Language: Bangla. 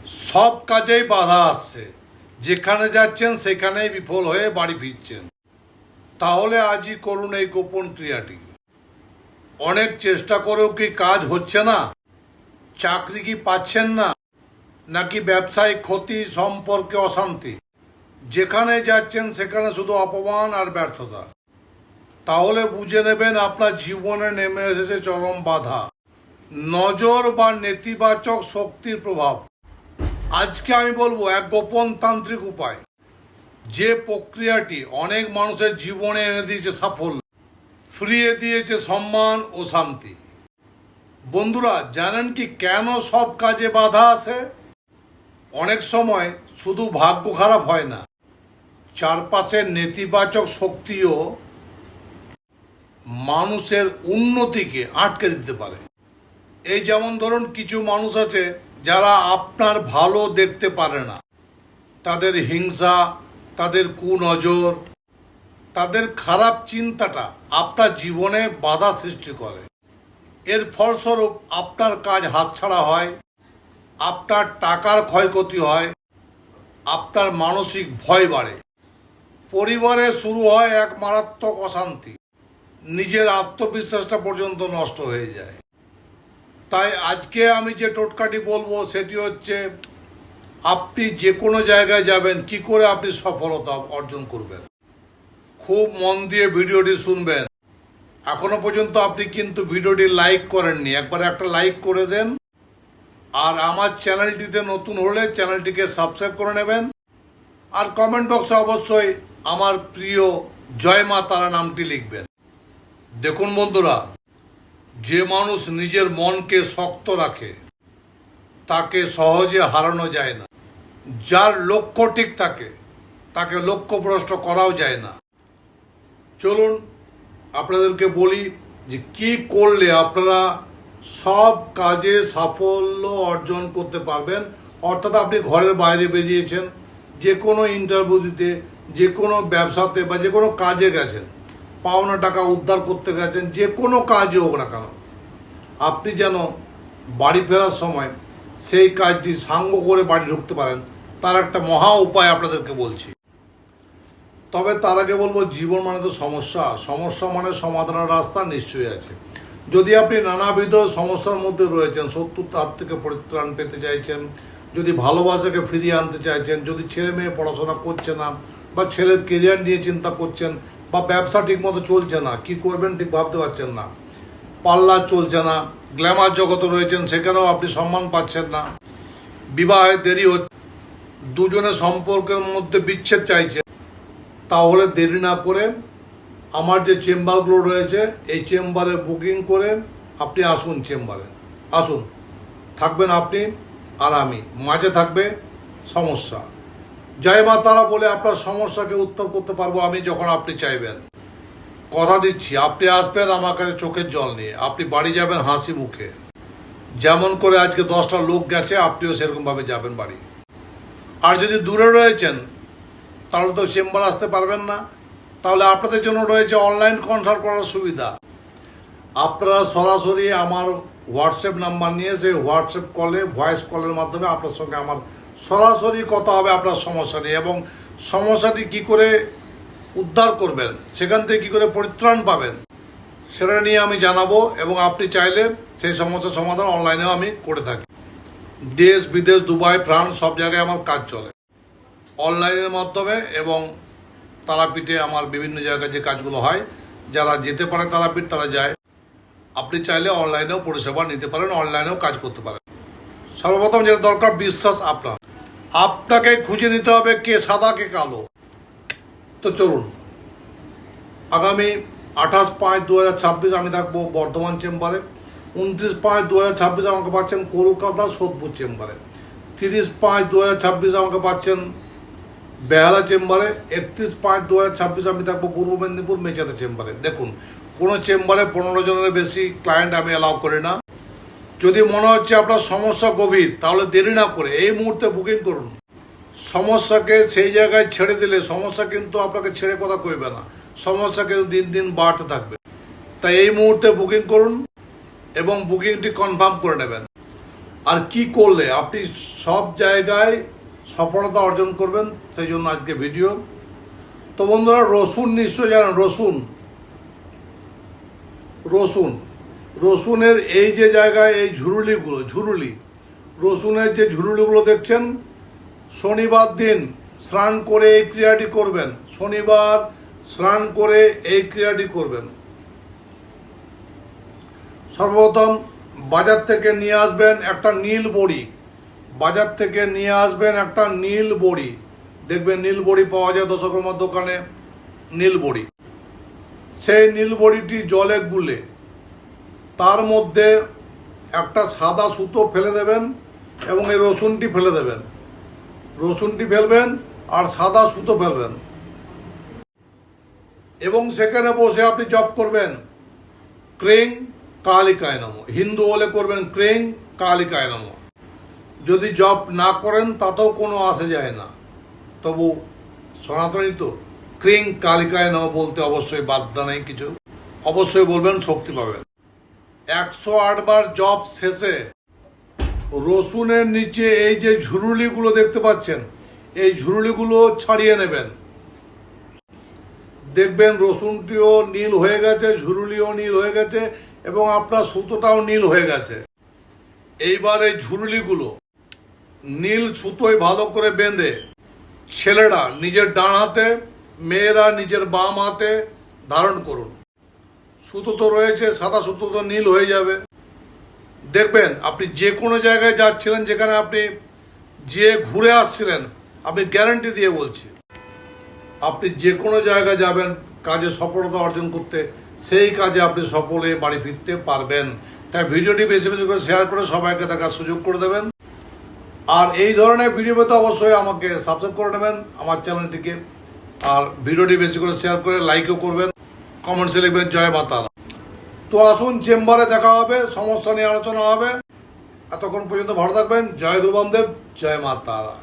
সব কাজেই বাধা আসছে, যেখানে যাচ্ছেন সেখানেই বিফল হয়ে বাড়ি ফিরছেন। তাহলে আজই করুন এই গোপন ক্রিয়াটি। অনেক চেষ্টা করেও কি কাজ হচ্ছে না? চাকরি কি পাচ্ছেন না? নাকি ব্যবসায়িক ক্ষতি, সম্পর্কে অশান্তি? যেখানে যাচ্ছেন সেখানে শুধু অপমান আর ব্যর্থতা। তাহলে বুঝে নেবেন আপনার জীবনে নেমে এসেছে চরম বাধা, নজর বা নেতিবাচক শক্তির প্রভাব। আজকে আমি বলবো এক গোপন তান্ত্রিক উপায়, যে প্রক্রিয়াটি অনেক মানুষের জীবনে এনে দিয়েছে সাফল্য, ফিরিয়ে দিয়েছে সম্মান ও শান্তি। বন্ধুরা, জানেন কি কেন সব কাজে বাধা আসে? অনেক সময় শুধু ভাগ্য খারাপ হয় না, চারপাশের নেতিবাচক শক্তিও মানুষের উন্নতিকে আটকে দিতে পারে। এই যেমন ধরুন, কিছু মানুষ আছে যারা আপনার ভালো দেখতে পারে না। তাদের হিংসা, তাদের কুনজর, তাদের খারাপ চিন্তাটা আপনার জীবনে বাধা সৃষ্টি করে। এর ফলস্বরূপ আপনার কাজ হাতছাড়া হয়, আপনার টাকার ক্ষয়ক্ষতি হয়, আপনার মানসিক ভয় বাড়ে, পরিবারে শুরু হয় এক মারাত্মক অশান্তি, নিজের আত্মবিশ্বাসটা পর্যন্ত নষ্ট হয়ে যায়। তাই আজকে আমি যে টোটকাটি বলবো সেটি হচ্ছে, আপনি যে কোনো জায়গায় যাবেন কি করে আপনি সফলতা অর্জন করবেন। খুব মন দিয়ে ভিডিওটি শুনবেন। এখনো পর্যন্ত আপনি কিন্তু ভিডিওটি লাইক করেননি, একবার একটা লাইক করে দেন। আর আমার চ্যানেলটিতে নতুন হলে চ্যানেলটিকে সাবস্ক্রাইব করে নেবেন। আর কমেন্ট বক্সে অবশ্যই আমার প্রিয় জয় মা তারা নামটি লিখবেন। দেখুন বন্ধুরা, যে মানুষ নিজের মনকে শক্ত রাখে তাকে সহজে হারানো যায় না। যার লক্ষ্য ঠিক থাকে তাকে লক্ষ্যভ্রষ্ট করাও যায় না। চলুন আপনাদেরকে বলি যে কি করলে আপনারা সব কাজে সাফল্য অর্জন করতে পারবেন। অর্থাৎ আপনি ঘরের বাইরে বেরিয়েছেন, যে কোনো ইন্টারভিউ দিতে, যে কোনো ব্যবসাতে বা যে কোনো কাজে গেছেন, পাওনা টাকা উদ্ধার করতে গেছেন, যে কোনো কাজই হোক না কেন, আপনি যেন বাড়ি ফেরার সময় সেই কাজটি সাঙ্গ করে বাড়ি ঢুকতে পারেন, তার একটা মহা উপায় আপনাদেরকে বলছি। তবে তার আগে বলবো, জীবন মানে তো সমস্যা, সমস্যা মানে সমাধানের রাস্তা নিশ্চয়ই আছে। যদি আপনি নানাবিধ সমস্যার মধ্যে রয়েছেন, শত্রু তার থেকে পরিত্রাণ পেতে চাইছেন, যদি ভালোবাসাকে ফিরিয়ে আনতে চাইছেন, যদি ছেলে মেয়ে পড়াশোনা করছে না বা ছেলের কেরিয়ার নিয়ে চিন্তা করছেন, বা ব্যবসা ঠিকমতো চলছে না, কি করবেন ঠিক ভাবতে পারছেন না, পাল্লা চলছে না, গ্ল্যামার জগতে রয়েছেন সেখানেও আপনি সম্মান পাচ্ছেন না, বিবাহে দেরি হচ্ছে, দুজনের সম্পর্কের মধ্যে বিচ্ছেদ চাইছে, তাহলে দেরি না করে আমার যে চেম্বারগুলো রয়েছে এই চেম্বারে বুকিং করে আপনি আসুন। চেম্বারে আসুন, থাকবেন আপনি আর আমি, মাঝে থাকবে সমস্যা। জয় মা তারা বলে আপনার সমস্যাকে উত্তর করতে পারবো আমি যখন আপনি চাইবেন। কথা দিচ্ছি, আপনি আসবেন আমার কাছে চোখের জল নিয়ে, আপনি বাড়ি যাবেন হাসি মুখে। যেমন করে আজকে 10টা লোক গেছে, আপনিও সেরকমভাবে যাবেন বাড়ি। আর যদি দূরে রয়েছেন তাহলে তো চেম্বার আসতে পারবেন না, তাহলে আপনাদের জন্য রয়েছে অনলাইন কনসাল্ট করার সুবিধা। আপনারা সরাসরি আমার হোয়াটসঅ্যাপ নাম্বার নিয়ে সেই হোয়াটসঅ্যাপ কলে, ভয়েস কলের মাধ্যমে আপনার সঙ্গে আমার সরাসরি কথা হবে আপনার সমস্যা নিয়ে, এবং সমস্যাটি কি করে উদ্ধার করবেন, সেখান থেকে কী করে পরিত্রাণ পাবেন সেটা নিয়ে আমি জানাবো। এবং আপনি চাইলে সেই সমস্যার সমাধান অনলাইনেও আমি করে থাকি। দেশ বিদেশ, দুবাই, ফ্রান্স, সব জায়গায় আমার কাজ চলে অনলাইনের মাধ্যমে। এবং তারাপীঠে আমার বিভিন্ন জায়গায় যে কাজগুলো হয়, যারা যেতে পারে তারাপীঠ তারা যায়। আপনি চাইলে অনলাইনেও পরিষেবা নিতে পারেন, অনলাইনেও কাজ করতে পারেন। সর্বপ্রথম যেটা দরকার, বিশ্বাস আপনাকে খুঁজে নিতে হবে কে সাদা কে কালো। তো চলুন, আগামী 28/5/2026 আমি থাকবো বর্ধমান চেম্বারে। 29/5/2026 আমাকে পাচ্ছেন কলকাতা সোদপুর চেম্বারে। 30/5/2026 আমাকে পাচ্ছেন বেহালা চেম্বারে। 31/5/2026 আমি থাকবো পূর্ব মেদিনীপুর মেচাতে চেম্বারে। দেখুন, কোনো চেম্বারে 15 জনের বেশি ক্লায়েন্ট আমি অ্যালাউ করি না। যদি মনে হচ্ছে আপনার সমস্যা গভীর, তাহলে দেরি না করে এই মুহূর্তে বুকিং করুন। সমস্যাকে সেই জায়গায় ছেড়ে দিলে সমস্যা কিন্তু আপনাকে ছেড়ে কথা কইবে না, সমস্যা কিন্তু দিন দিন বাড়তে থাকবে। তাই এই মুহূর্তে বুকিং করুন এবং বুকিংটি কনফার্ম করে নেবেন। আর কি করলে আপনি সব জায়গায় সফলতা অর্জন করবেন, সেই জন্য আজকে ভিডিও। তো বন্ধুরা, রসুন নিশ্চয় জানেন। রসুনের এই যে জায়গায় এই ঝুরুলি রসুনের যে ঝুরুলিগুলো দেখছেন, শনিবার দিন স্নান করে এই ক্রিয়াটি করবেন। শনিবার স্নান করে এই ক্রিয়াটি করবেন। সর্বপ্রথম বাজার থেকে নিয়ে আসবেন একটা নীল বড়ি। দেখবেন নীল বড়ি পাওয়া যায় দশকর্মার দোকানে, নীল বড়ি। সেই নীল বড়িটি জলে গুলে তার মধ্যে একটা সাদা সুতো ফেলে দেবেন এবং এই রসুনটি ফেলবেন আর সাদা সুতো ফেলবেন এবং সেখানে বসে আপনি জপ করবেন ক্রিং কালিকায় নমঃ। হিন্দু হলে করবেন ক্রিং কালিকায় নমঃ। যদি জপ না করেন তাতেও কোনো আসে যায় না, তবু সনাতনী তো ক্রিং কালিকায় নমঃ বলতে অবশ্যই বাধ্যতা নেই কিছু, অবশ্যই বলবেন, শক্তি পাবেন। 108 বার জপ শেষে রসুনের নিচে এই যে ঝুরুলিগুলো দেখতে পাচ্ছেন, এই ঝুরুলিগুলো ছাড়িয়ে নেবেন। দেখবেন রসুনটিও নীল হয়ে গেছে, ঝুরুলিও নীল হয়ে গেছে এবং আপনার সুতোটাও নীল হয়ে গেছে। এইবার এই ঝুরুলিগুলো নীল সুতোয় ভালো করে বেঁধে ছেলেরা নিজের ডান হাতে, মেয়েরা নিজের বাম হাতে ধারণ করুন। সুতো তো রয়েছে, সাদা সুতো তো নীল হয়ে যাবে। দেখবেন আপনি যে কোনো জায়গায় যাচ্ছিলেন, যেখানে আপনি যে ঘুরে আসছিলেন, আপনি গ্যারান্টি দিয়ে বলছি, আপনি যে কোনো জায়গায় যাবেন কাজে সফলতা অর্জন করতে, সেই কাজে আপনি সফল হয়ে বাড়ি ফিরতে পারবেন। তাই ভিডিওটি বেশি বেশি করে শেয়ার করে সবাইকে দেখার সুযোগ করে দেবেন। আর এই ধরনের ভিডিও পেতে অবশ্যই আমাকে সাবস্ক্রাইব করে নেবেন আমার চ্যানেলটিকে। আর ভিডিওটি বেশি করে শেয়ার করে লাইকও করবেন, কমেন্টসে লিখবেন জয় মা তারা। তো আসুন, চেম্বারে দেখা হবে, সমস্যা নিয়ে আলোচনা হবে। এতক্ষণ পর্যন্ত ভালো থাকবেন। জয় গুরু বামদেব, জয় মা তারা।